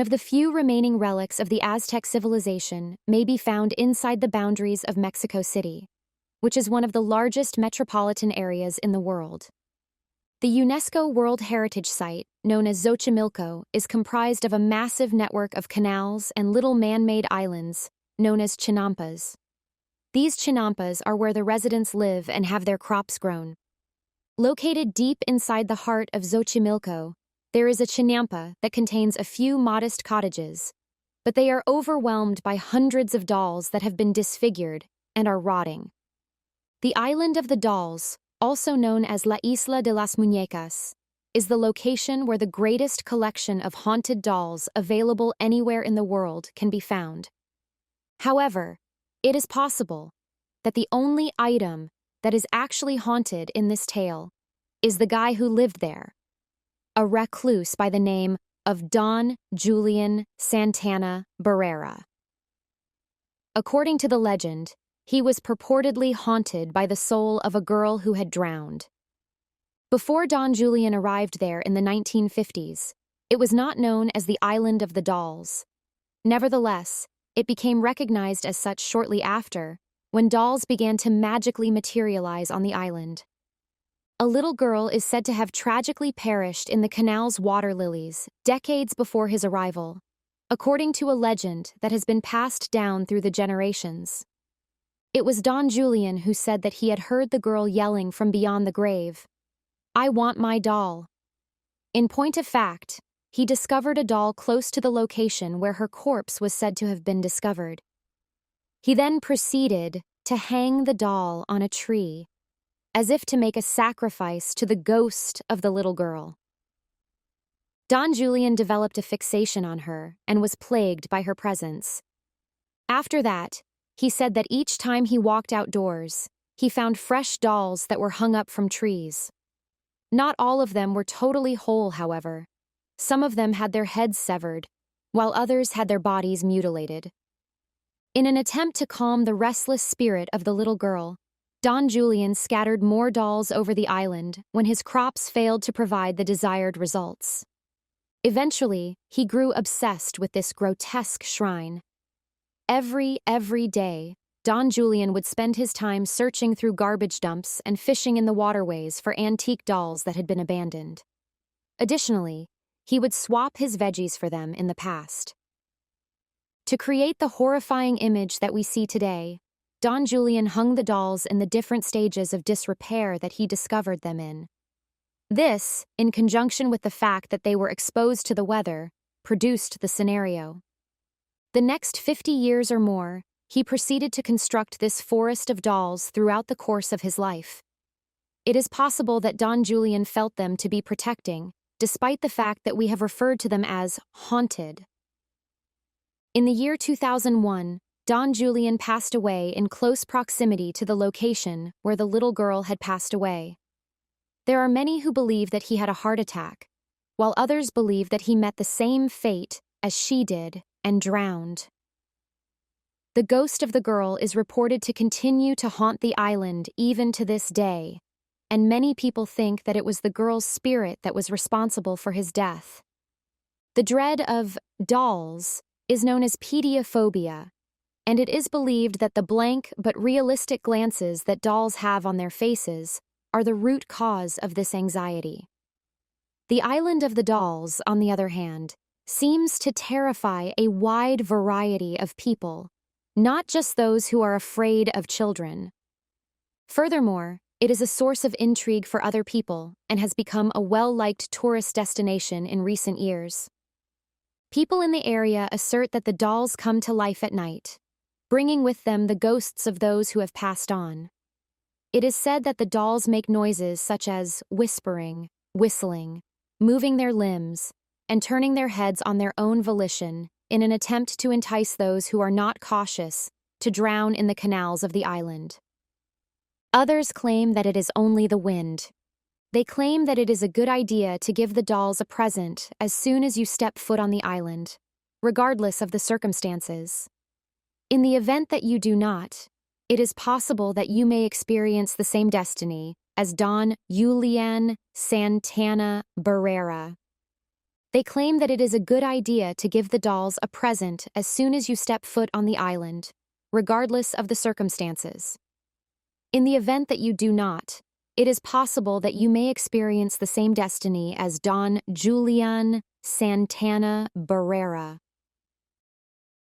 of the few remaining relics of the Aztec civilization may be found inside the boundaries of Mexico City, which is one of the largest metropolitan areas in the world. The UNESCO World Heritage Site, known as Xochimilco, is comprised of a massive network of canals and little man-made islands, known as chinampas. These chinampas are where the residents live and have their crops grown. Located deep inside the heart of Xochimilco, there is a chinampa that contains a few modest cottages, but they are overwhelmed by hundreds of dolls that have been disfigured and are rotting. The island of the dolls, also known as La Isla de las Muñecas, is the location where the greatest collection of haunted dolls available anywhere in the world can be found. However, it is possible that the only item that is actually haunted in this tale is the guy who lived there, a recluse by the name of Don Julian Santana Barrera. According to the legend, he was purportedly haunted by the soul of a girl who had drowned. Before Don Julian arrived there in the 1950s, it was not known as the Island of the Dolls. Nevertheless, it became recognized as such shortly after, when dolls began to magically materialize on the island. A little girl is said to have tragically perished in the canal's water lilies decades before his arrival, according to a legend that has been passed down through the generations. It was Don Julian who said that he had heard the girl yelling from beyond the grave, "I want my doll." In point of fact, he discovered a doll close to the location where her corpse was said to have been discovered. He then proceeded to hang the doll on a tree, as if to make a sacrifice to the ghost of the little girl. Don Julian developed a fixation on her and was plagued by her presence. After that, he said that each time he walked outdoors, he found fresh dolls that were hung up from trees. Not all of them were totally whole, however. Some of them had their heads severed, while others had their bodies mutilated. In an attempt to calm the restless spirit of the little girl, Don Julian scattered more dolls over the island when his crops failed to provide the desired results. Eventually, he grew obsessed with this grotesque shrine. Every day, Don Julian would spend his time searching through garbage dumps and fishing in the waterways for antique dolls that had been abandoned. Additionally, he would swap his veggies for them in the past. To create the horrifying image that we see today, Don Julian hung the dolls in the different stages of disrepair that he discovered them in. This, in conjunction with the fact that they were exposed to the weather, produced the scenario. The next 50 years or more, he proceeded to construct this forest of dolls throughout the course of his life. It is possible that Don Julian felt them to be protecting, despite the fact that we have referred to them as haunted. In the year 2001, Don Julian passed away in close proximity to the location where the little girl had passed away. There are many who believe that he had a heart attack, while others believe that he met the same fate as she did and drowned. The ghost of the girl is reported to continue to haunt the island even to this day, and many people think that it was the girl's spirit that was responsible for his death. The dread of dolls is known as pediophobia, and it is believed that the blank but realistic glances that dolls have on their faces are the root cause of this anxiety. The island of the dolls, on the other hand, seems to terrify a wide variety of people, not just those who are afraid of children. Furthermore, it is a source of intrigue for other people and has become a well-liked tourist destination in recent years. People in the area assert that the dolls come to life at night, bringing with them the ghosts of those who have passed on. It is said that the dolls make noises such as whispering, whistling, moving their limbs, and turning their heads on their own volition in an attempt to entice those who are not cautious to drown in the canals of the island. Others claim that it is only the wind. They claim that it is a good idea to give the dolls a present as soon as you step foot on the island, regardless of the circumstances. In the event that you do not, it is possible that you may experience the same destiny as Don Julian Santana Barrera. They claim that it is a good idea to give the dolls a present as soon as you step foot on the island, regardless of the circumstances. In the event that you do not, it is possible that you may experience the same destiny as Don Julian Santana Barrera,